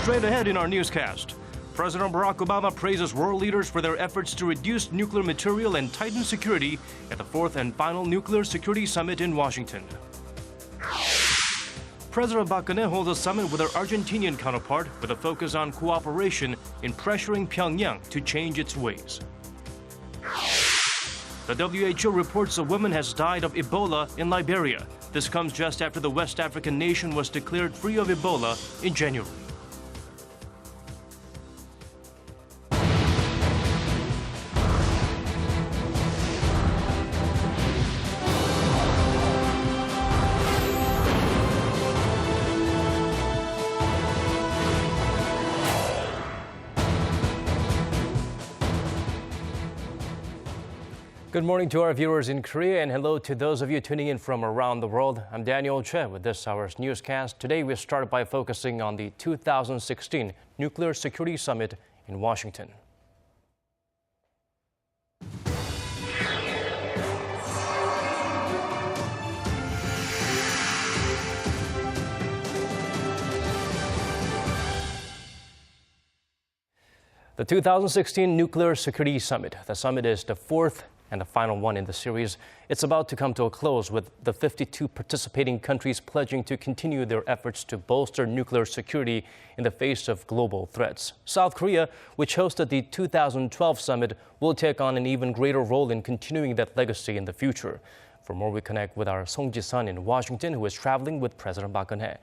Straight ahead in our newscast, President Barack Obama praises world leaders for their efforts to reduce nuclear material and tighten security at the fourth and final Nuclear Security Summit in Washington. President Park Geun-hye holds a summit with her Argentinian counterpart with a focus on cooperation in pressuring Pyongyang to change its ways. The WHO reports a woman has died of Ebola in Liberia. This comes just after the West African nation was declared free of Ebola in January. Good morning to our viewers in Korea and hello to those of you tuning in from around the world. I'm Daniel Che with this hour's newscast. Today we start by focusing on the 2016 Nuclear Security Summit in Washington. The 2016 Nuclear Security Summit. The summit is the fourth and the final one in the series. It's about to come to a close with the 52 participating countries pledging to continue their efforts to bolster nuclear security in the face of global threats. South Korea, which hosted the 2012 summit, will take on an even greater role in continuing that legacy in the future. For more, we connect with our Song Ji-sun in Washington, who is traveling with President Park Geun-hye.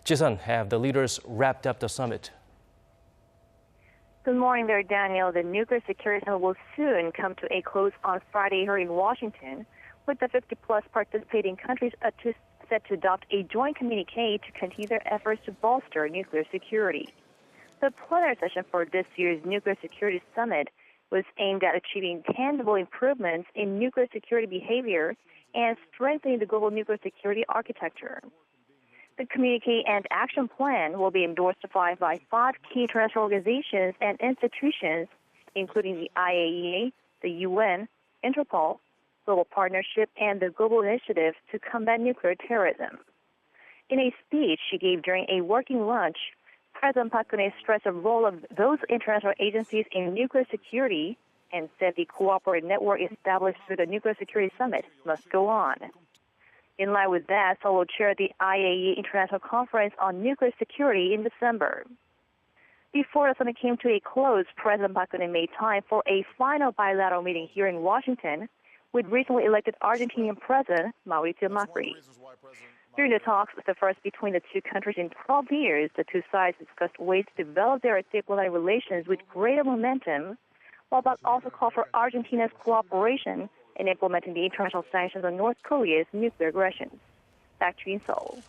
Ji-sun, have the leaders wrapped up the summit? Good morning there, Daniel. The Nuclear Security Summit will soon come to a close on Friday here in Washington, with the 50-plus participating countries set to adopt a joint communique to continue their efforts to bolster nuclear security. The plenary session for this year's Nuclear Security Summit was aimed at achieving tangible improvements in nuclear security behavior and strengthening the global nuclear security architecture. The communique and action plan will be endorsed by 5 key international organizations and institutions, including the IAEA, the UN, int'l, Global Partnership, and the Global Initiative to Combat Nuclear Terrorism. In a speech she gave during a working lunch, President Park Geun-hye stressed the role of those international agencies in nuclear security and said the cooperative network established through the Nuclear Security Summit must go on. In line with that, Seoul will chair the IAEA International Conference on Nuclear Security in December. Before the summit came to a close, President Park Geun-hye made time for a final bilateral meeting here in Washington with recently elected Argentinian President Mauricio Macri. During the talks, the first between the two countries in 12 years, the two sides discussed ways to develop their diplomatic relations with greater momentum, while Park also called for Argentina's cooperation in implementing the international sanctions on North Korea's nuclear aggressions. Back to you in Seoul.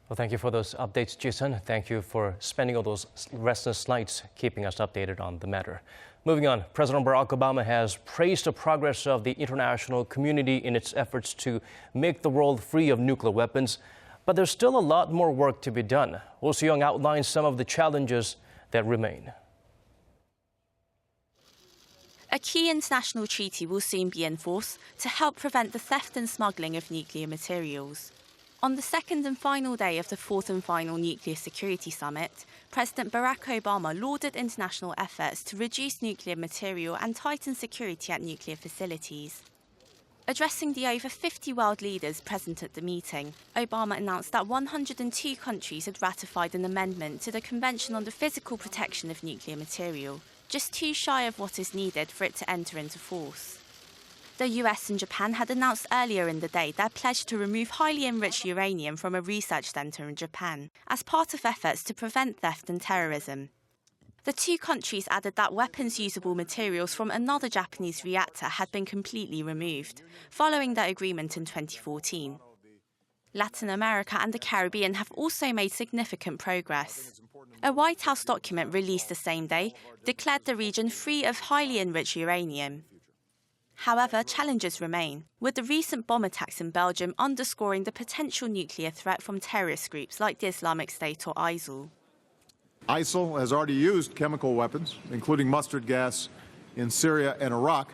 Well, thank you for those updates, Ji-sun. Thank you for spending all those restless nights keeping us updated on the matter. Moving on, President Barack Obama has praised the progress of the international community in its efforts to make the world free of nuclear weapons. But there's still a lot more work to be done. Oh Soo-young outlines some of the challenges that remain. A key international treaty will soon be in force to help prevent the theft and smuggling of nuclear materials. On the second and final day of the fourth and final Nuclear Security Summit, President Barack Obama lauded international efforts to reduce nuclear material and tighten security at nuclear facilities. Addressing the over 50 world leaders present at the meeting, Obama announced that 102 countries had ratified an amendment to the Convention on the Physical Protection of Nuclear Material, just too shy of what is needed for it to enter into force. The US and Japan had announced earlier in the day their pledge to remove highly enriched uranium from a research center in Japan as part of efforts to prevent theft and terrorism. The two countries added that weapons-usable materials from another Japanese reactor had been completely removed, following their agreement in 2014. Latin America and the Caribbean have also made significant progress. A White House document released the same day declared the region free of highly enriched uranium. However, challenges remain, with the recent bomb attacks in Belgium underscoring the potential nuclear threat from terrorist groups like the Islamic State or ISIL. ISIL has already used chemical weapons, including mustard gas, in Syria and Iraq.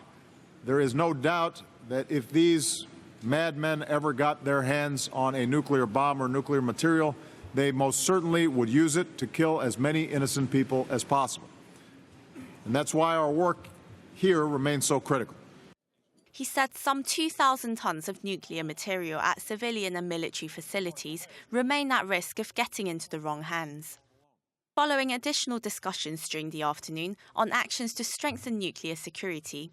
There is no doubt that if these madmen ever got their hands on a nuclear bomb or nuclear material, they most certainly would use it to kill as many innocent people as possible. And that's why our work here remains so critical. He said some 2,000 tons of nuclear material at civilian and military facilities remain at risk of getting into the wrong hands. Following additional discussions during the afternoon on actions to strengthen nuclear security,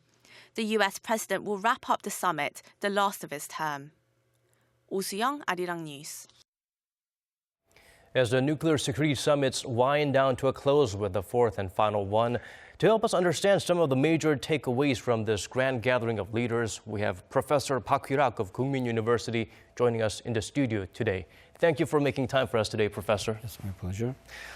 the US president will wrap up the summit, the last of his term. Oh Soo-young, ARIRANG News. As the nuclear security summits wind down to a close with the fourth and final one, to help us understand some of the major takeaways from this grand gathering of leaders, we have Professor Hwee-rak of Kookmin University joining us in the studio today. Thank you for making time for us today, Professor. It's my pleasure.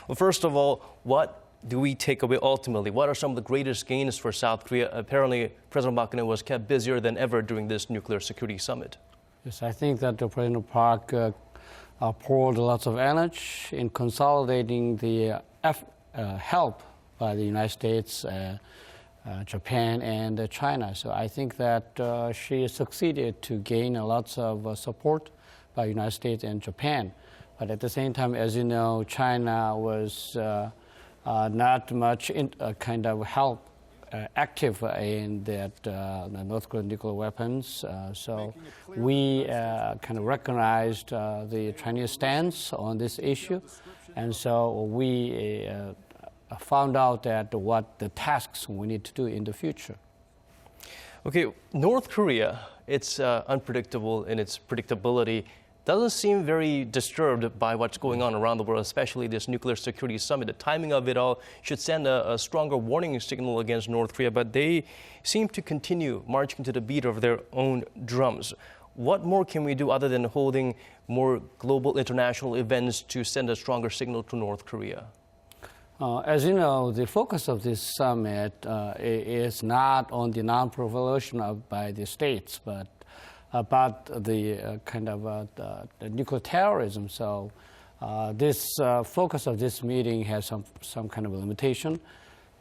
Well, first of all, what do we take away ultimately? What are some of the greatest gains for South Korea? Apparently, President Park Geun-hye was kept busier than ever during this nuclear security summit. Yes, I think that President Park poured lots of energy in consolidating the help by the United States, Japan, and China. So I think that she succeeded to gain lots of support by the United States and Japan. But at the same time, as you know, China was not much kind of help active in that the North Korean nuclear weapons. So we kind of recognized the Chinese stance on this issue, and so we found out that what the tasks we need to do in the future. Okay, North Korea, it's unpredictable in its predictability. Doesn't seem very disturbed by what's going on around the world, especially this nuclear security summit. The timing of it all should send a stronger warning signal against North Korea, but they seem to continue marching to the beat of their own drums. What more can we do other than holding more global international events to send a stronger signal to North Korea? As you know, the focus of this summit is not on the non-proliferation by the states, but about the kind of the nuclear terrorism. So this focus of this meeting has some kind of limitation.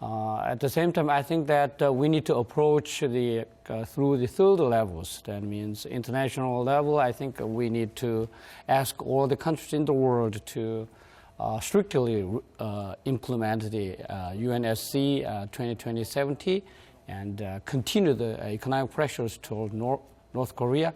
At the same time, I think that we need to approach the through the third levels. That means international level. I think we need to ask all the countries in the world to strictly implement the UNSC 2020-70 and continue the economic pressures toward North Korea.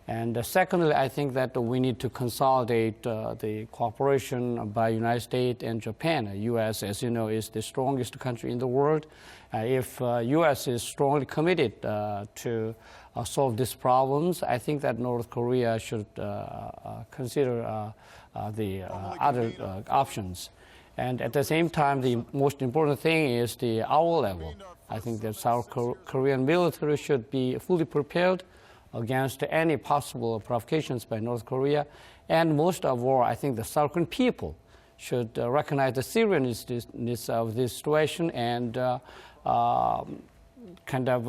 And secondly, I think that we need to consolidate the cooperation by United States and Japan. U.S., as you know, is the strongest country in the world. If U.S. is strongly committed to solve these problems, I think that North Korea should consider the other options. And at the same time, the most important thing is our level. I think that South Korean military should be fully prepared against any possible provocations by North Korea. And most of all, I think the South Korean people should recognize the seriousness of this situation and kind of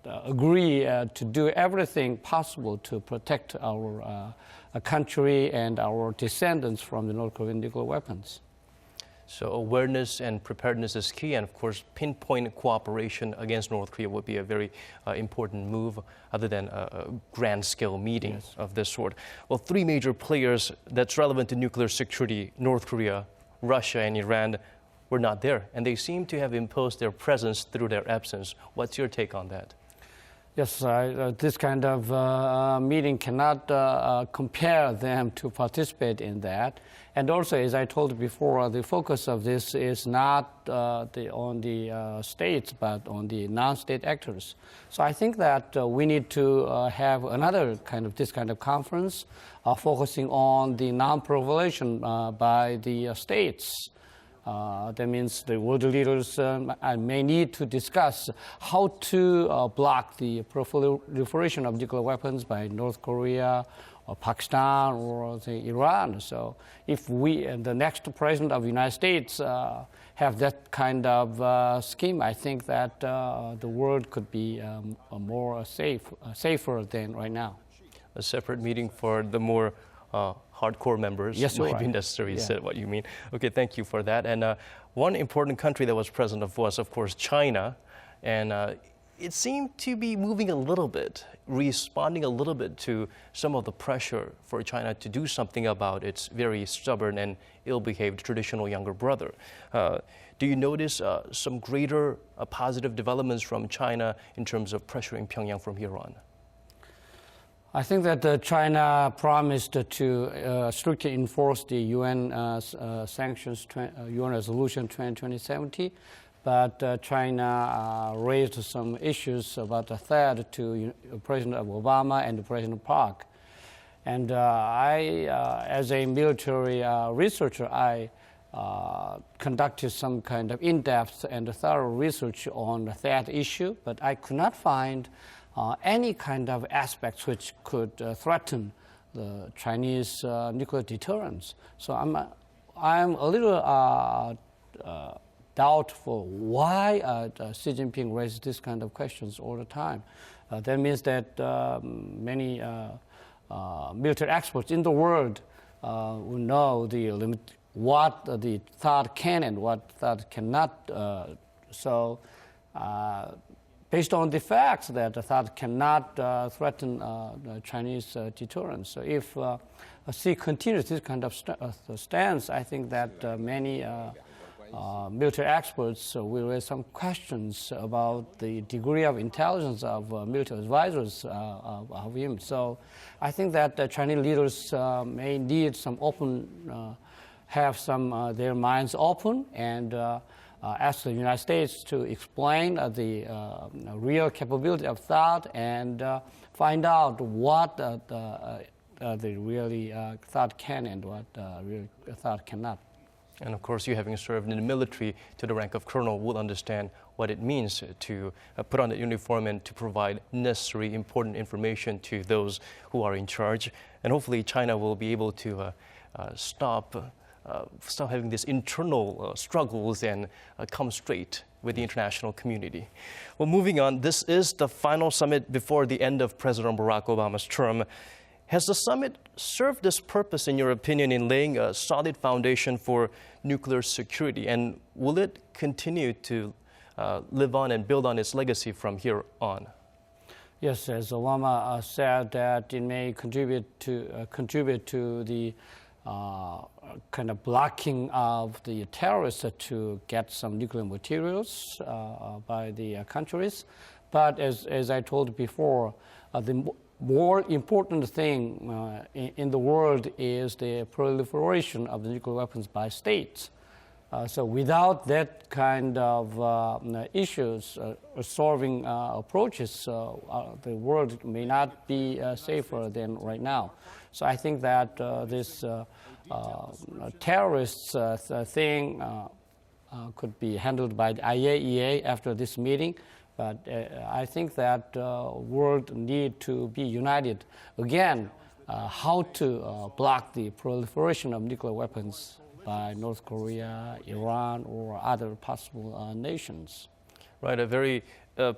agree to do everything possible to protect our country and our descendants from the North Korean nuclear weapons. So awareness and preparedness is key, and of course, pinpoint cooperation against North Korea would be a very important move, other than a grand-scale meeting of this sort. Well, three major players that's relevant to nuclear security, North Korea, Russia, and Iran, were not there, and they seem to have imposed their presence through their absence. What's your take on that? Yes, this kind of meeting cannot compare them to participate in that. And also, as I told you before, the focus of this is not on the states, but on the non-state actors. So I think that we need to have another this kind of conference focusing on the non-proliferation by the states. That means the world leaders may need to discuss how to block the proliferation of nuclear weapons by North Korea or Pakistan or Iran. So if we and the next president of the United States have that kind of scheme, I think that the world could be more safer than right now. A separate meeting for the more hardcore members might be necessary, said what you mean. Okay, thank you for that. And one important country that was present was, of course, China. And it seemed to be moving a little bit, responding a little bit to some of the pressure for China to do something about its very stubborn and ill-behaved traditional younger brother. Do you notice some greater positive developments from China in terms of pressuring Pyongyang from here on? I think that China promised to strictly enforce the UN sanctions, UN Resolution 2070, but China raised some issues about the threat to President Obama and President Park. And as a military researcher, I conducted some kind of in-depth and thorough research on that issue, but I could not find any kind of aspects which could threaten the Chinese nuclear deterrence. So I'm a little doubtful why Xi Jinping raises this kind of questions all the time. That means that many military experts in the world will know what the THAAD can and what THAAD cannot. Based on the facts that the THAAD cannot threaten the Chinese deterrence. So if Xi continues this kind of stance, I think that many military experts will raise some questions about the degree of intelligence of military advisors of him. So I think that the Chinese leaders may need some have their minds open and ask the United States to explain the real capability of THAAD and find out what the really THAAD can and what really THAAD cannot. And of course, you having served in the military to the rank of colonel will understand what it means to put on the uniform and to provide necessary, important information to those who are in charge. And hopefully China will be able to stop having these internal struggles and come straight with the international community. Well, moving on, this is the final summit before the end of President Barack Obama's term. Has the summit served this purpose, in your opinion, in laying a solid foundation for nuclear security? And will it continue to live on and build on its legacy from here on? Yes, as Obama said, that it may contribute to the kind of blocking of the terrorists to get some nuclear materials by the countries. But as I told before, the more important thing in the world is the proliferation of the nuclear weapons by states. So without that kind of issues, solving approaches, the world may not be safer than right now. So I think that this terrorists thing could be handled by the IAEA after this meeting. But I think that world need to be united again, how to block the proliferation of nuclear weapons by North Korea, Iran, or other possible nations. Right, a very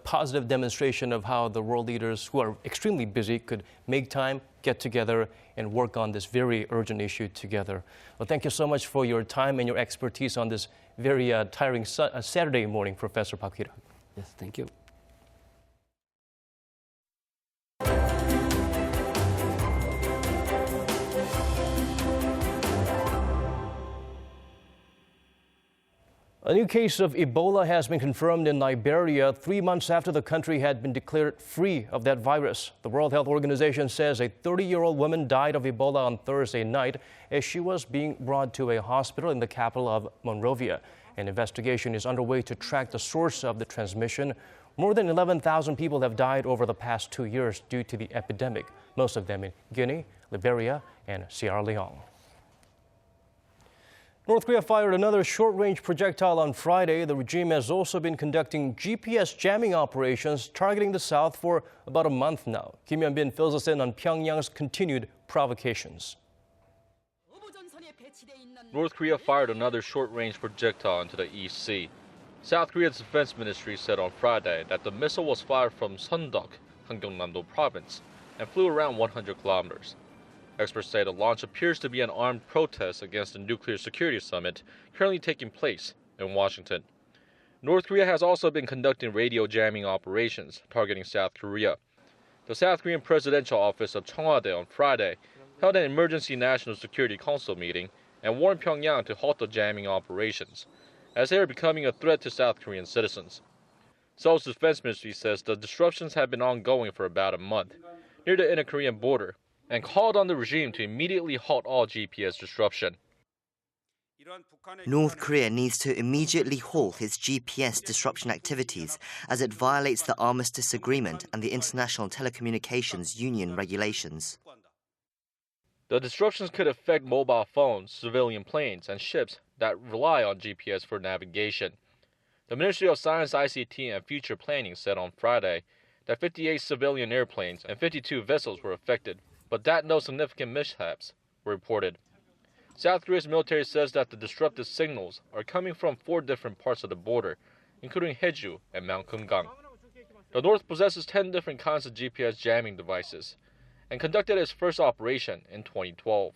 positive demonstration of how the world leaders who are extremely busy could make time, get together, and work on this very urgent issue together. Well, thank you so much for your time and your expertise on this very tiring Saturday morning, Professor Hwee-rak. Yes, thank you. A new case of Ebola has been confirmed in Liberia 3 months after the country had been declared free of that virus. The World Health Organization says a 30-year-old woman died of Ebola on Thursday night as she was being brought to a hospital in the capital of Monrovia. An investigation is underway to track the source of the transmission. More than 11,000 people have died over the past 2 years due to the epidemic, most of them in Guinea, Liberia, and Sierra Leone. North Korea fired another short-range projectile on Friday. The regime has also been conducting GPS jamming operations targeting the south for about a month now. Kim Hyun-bin fills us in on Pyongyang's continued provocations. North Korea fired another short-range projectile into the East Sea. South Korea's defense ministry said on Friday that the missile was fired from Sondok, Gyeongnam-do province, and flew around 100 kilometers. Experts say the launch appears to be an armed protest against the nuclear security summit currently taking place in Washington. North Korea has also been conducting radio jamming operations targeting South Korea. The South Korean Presidential Office of Cheongwade on Friday held an emergency National Security Council meeting and warned Pyongyang to halt the jamming operations, as they are becoming a threat to South Korean citizens. Seoul's defense ministry says the disruptions have been ongoing for about a month near the inter-Korean border and called on the regime to immediately halt all GPS disruption. North Korea needs to immediately halt its GPS disruption activities as it violates the Armistice Agreement and the International Telecommunications Union regulations. The disruptions could affect mobile phones, civilian planes, and ships that rely on GPS for navigation. The Ministry of Science, ICT, and Future Planning said on Friday that 58 civilian airplanes and 52 vessels were affected, but that no significant mishaps were reported. South Korea's military says that the disrupted signals are coming from 4 different parts of the border, including Haeju and Mount Kumgang. The North possesses 10 different kinds of GPS jamming devices and conducted its first operation in 2012.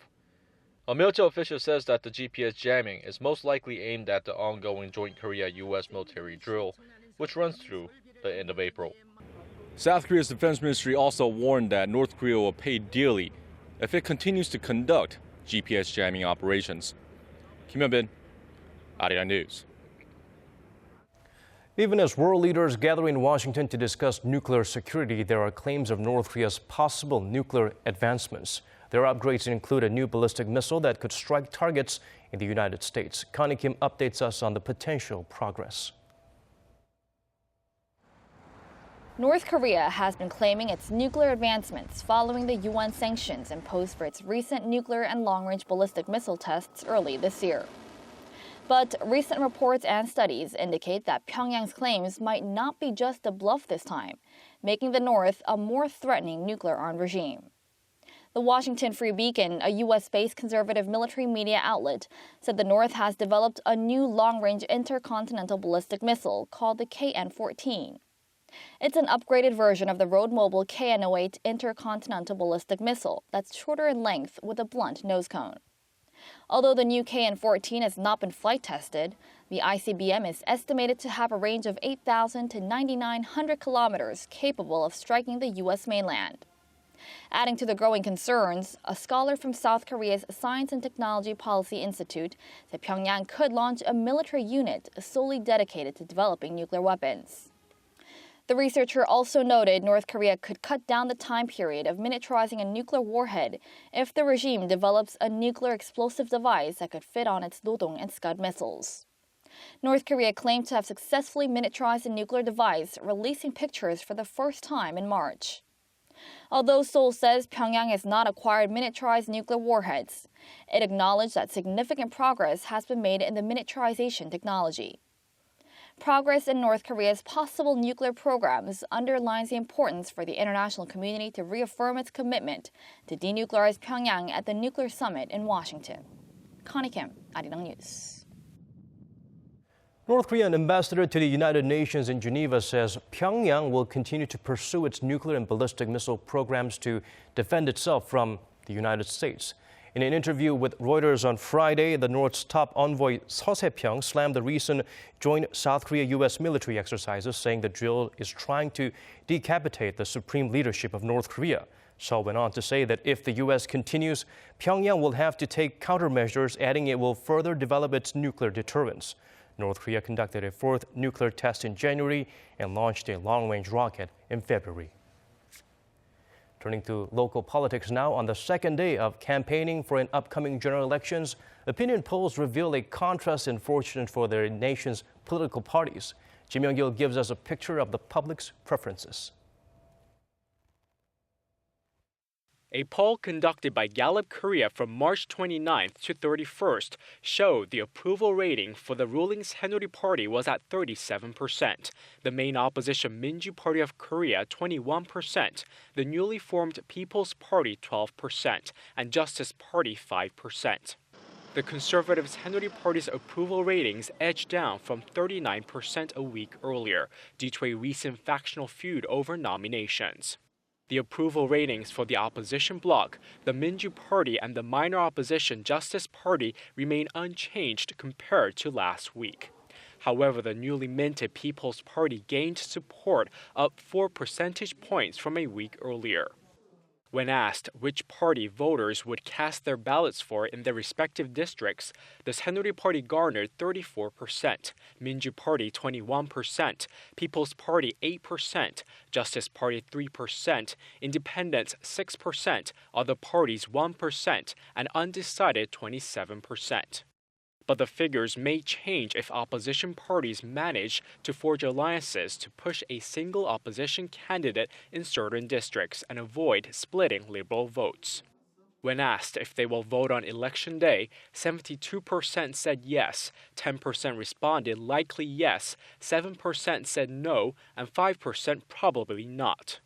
A military official says that the GPS jamming is most likely aimed at the ongoing joint Korea-U.S. military drill, which runs through the end of April. South Korea's defense ministry also warned that North Korea will pay dearly if it continues to conduct GPS jamming operations. Kim Hyun-bin, ARIRANG News. Even as world leaders gather in Washington to discuss nuclear security, there are claims of North Korea's possible nuclear advancements. Their upgrades include a new ballistic missile that could strike targets in the United States. Connie Kim updates us on the potential progress. North Korea has been claiming its nuclear advancements following the UN sanctions imposed for its recent nuclear and long-range ballistic missile tests early this year. But recent reports and studies indicate that Pyongyang's claims might not be just a bluff this time, making the North a more threatening nuclear-armed regime. The Washington Free Beacon, a U.S.-based conservative military media outlet, said the North has developed a new long-range intercontinental ballistic missile called the KN-14. It's an upgraded version of the road-mobile KN-08 intercontinental ballistic missile that's shorter in length with a blunt nose cone. Although the new KN-14 has not been flight tested, the ICBM is estimated to have a range of 8,000 to 9,900 kilometers, capable of striking the U.S. mainland. Adding to the growing concerns, a scholar from South Korea's Science and Technology Policy Institute said Pyongyang could launch a military unit solely dedicated to developing nuclear weapons. The researcher also noted North Korea could cut down the time period of miniaturizing a nuclear warhead if the regime develops a nuclear explosive device that could fit on its Dodong and Scud missiles. North Korea claimed to have successfully miniaturized a nuclear device, releasing pictures for the first time in March. Although Seoul says Pyongyang has not acquired miniaturized nuclear warheads, it acknowledged that significant progress has been made in the miniaturization technology. Progress in North Korea's possible nuclear programs underlines the importance for the international community to reaffirm its commitment to denuclearize Pyongyang at the nuclear summit in Washington. Connie Kim, ARIRANG News. North Korean ambassador to the United Nations in Geneva says Pyongyang will continue to pursue its nuclear and ballistic missile programs to defend itself from the United States. In an interview with Reuters on Friday, the North's top envoy Seo Se-pyong slammed the recent joint South Korea-U.S. military exercises, saying the drill is trying to decapitate the supreme leadership of North Korea. Seo went on to say that if the U.S. continues, Pyongyang will have to take countermeasures, adding it will further develop its nuclear deterrence. North Korea conducted a 4th nuclear test in January and launched a long-range rocket in February. Turning to local politics now, on the second day of campaigning for an upcoming general elections, opinion polls reveal a contrast in fortune for their nation's political parties. Kim Young-gil gives us a picture of the public's preferences. A poll conducted by Gallup Korea from March 29th to 31st showed the approval rating for the ruling Saenuri Party was at 37%, the main opposition Minju Party of Korea 21%, the newly formed People's Party 12%, and Justice Party 5%. The conservative Saenuri Party's approval ratings edged down from 39% a week earlier due to a recent factional feud over nominations. The approval ratings for the opposition bloc, the Minju Party and the minor opposition Justice Party remain unchanged compared to last week. However, the newly minted People's Party gained support, up 4 percentage points from a week earlier. When asked which party voters would cast their ballots for in their respective districts, the Saenuri Party garnered 34%, Minju Party 21%, People's Party 8%, Justice Party 3%, Independents 6%, other parties 1%, and undecided 27%. But the figures may change if opposition parties manage to forge alliances to push a single opposition candidate in certain districts and avoid splitting Liberal votes. When asked if they will vote on election day, 72% said yes, 10% responded likely yes, 7% said no, and 5% probably not.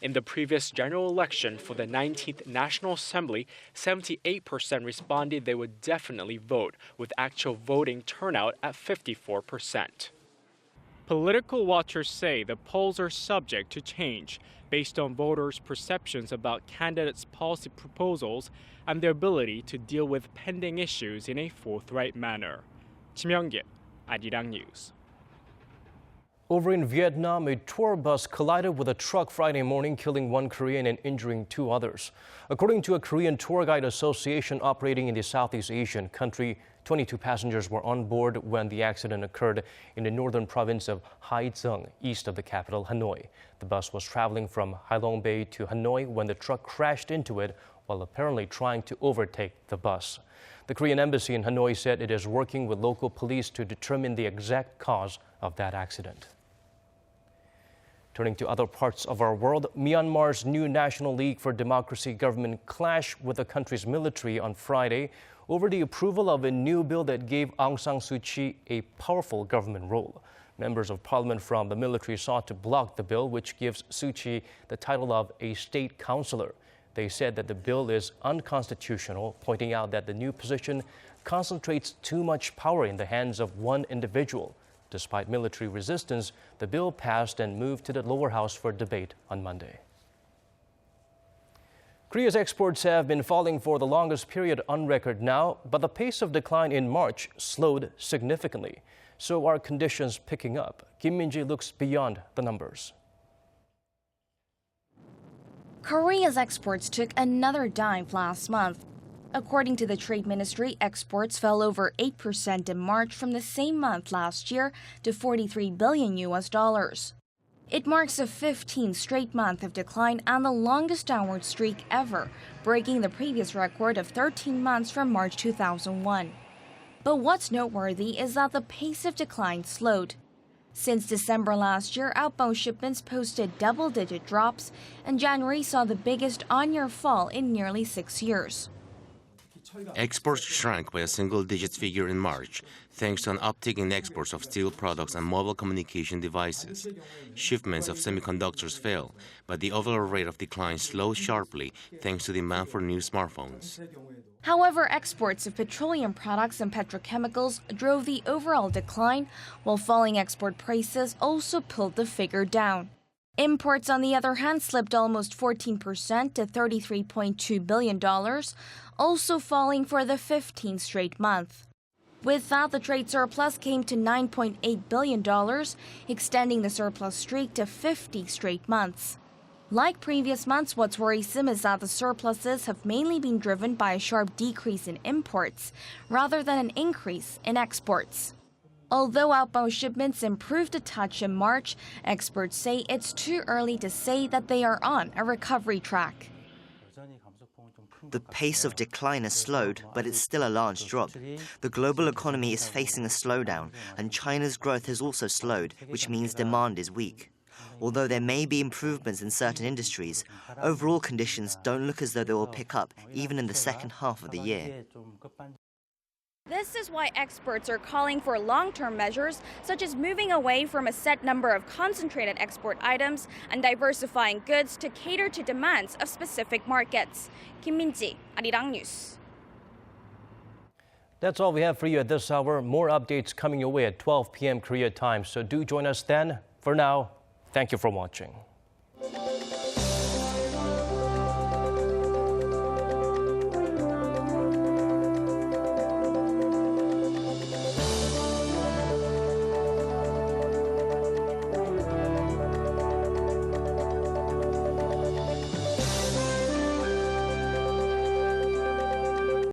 In the previous general election for the 19th National Assembly, 78% responded they would definitely vote, with actual voting turnout at 54%. Political watchers say the polls are subject to change based on voters' perceptions about candidates' policy proposals and their ability to deal with pending issues in a forthright manner. Kim Young-git, ARIRANG News. Over in Vietnam, a tour bus collided with a truck Friday morning, killing 1 Korean and injuring 2 others. According to a Korean Tour Guide Association operating in the Southeast Asian country, 22 passengers were on board when the accident occurred in the northern province of Hai Dung, east of the capital, Hanoi. The bus was traveling from Hai Long Bay to Hanoi when the truck crashed into it while apparently trying to overtake the bus. The Korean embassy in Hanoi said it is working with local police to determine the exact cause of that accident. Turning to other parts of our world, Myanmar's new National League for Democracy government clashed with the country's military on Friday over the approval of a new bill that gave Aung San Suu Kyi a powerful government role. Members of parliament from the military sought to block the bill, which gives Suu Kyi the title of a state councillor. They said that the bill is unconstitutional, pointing out that the new position concentrates too much power in the hands of one individual. Despite military resistance, the bill passed and moved to the lower house for debate on Monday. Korea's exports have been falling for the longest period on record now, but the pace of decline in March slowed significantly. So are conditions picking up? Kim Min-ji looks beyond the numbers. Korea's exports took another dive last month. According to the Trade Ministry, exports fell over 8% in March from the same month last year to $43 billion. It marks the 15th straight month of decline and the longest downward streak ever, breaking the previous record of 13 months from March 2001. But what's noteworthy is that the pace of decline slowed. Since December last year, outbound shipments posted double-digit drops, and January saw the biggest on-year fall in nearly 6 years. Exports shrank by a single-digit figure in March, thanks to an uptick in exports of steel products and mobile communication devices. Shipments of semiconductors fell, but the overall rate of decline slowed sharply thanks to demand for new smartphones. However, exports of petroleum products and petrochemicals drove the overall decline, while falling export prices also pulled the figure down. Imports, on the other hand, slipped almost 14% to $33.2 billion, also falling for the 15th straight month. With that, the trade surplus came to $9.8 billion, extending the surplus streak to 50 straight months. Like previous months, what's worrisome is that the surpluses have mainly been driven by a sharp decrease in imports, rather than an increase in exports. Although outbound shipments improved a touch in March, experts say it's too early to say that they are on a recovery track. The pace of decline has slowed, but it's still a large drop. The global economy is facing a slowdown, and China's growth has also slowed, which means demand is weak. Although there may be improvements in certain industries, overall conditions don't look as though they will pick up, even in the second half of the year. This is why experts are calling for long-term measures, such as moving away from a set number of concentrated export items and diversifying goods to cater to demands of specific markets. Kim Min-ji, ARIRANG News. That's all we have for you at this hour. More updates coming your way at 12 p.m. Korea time, so do join us then. For now, thank you for watching.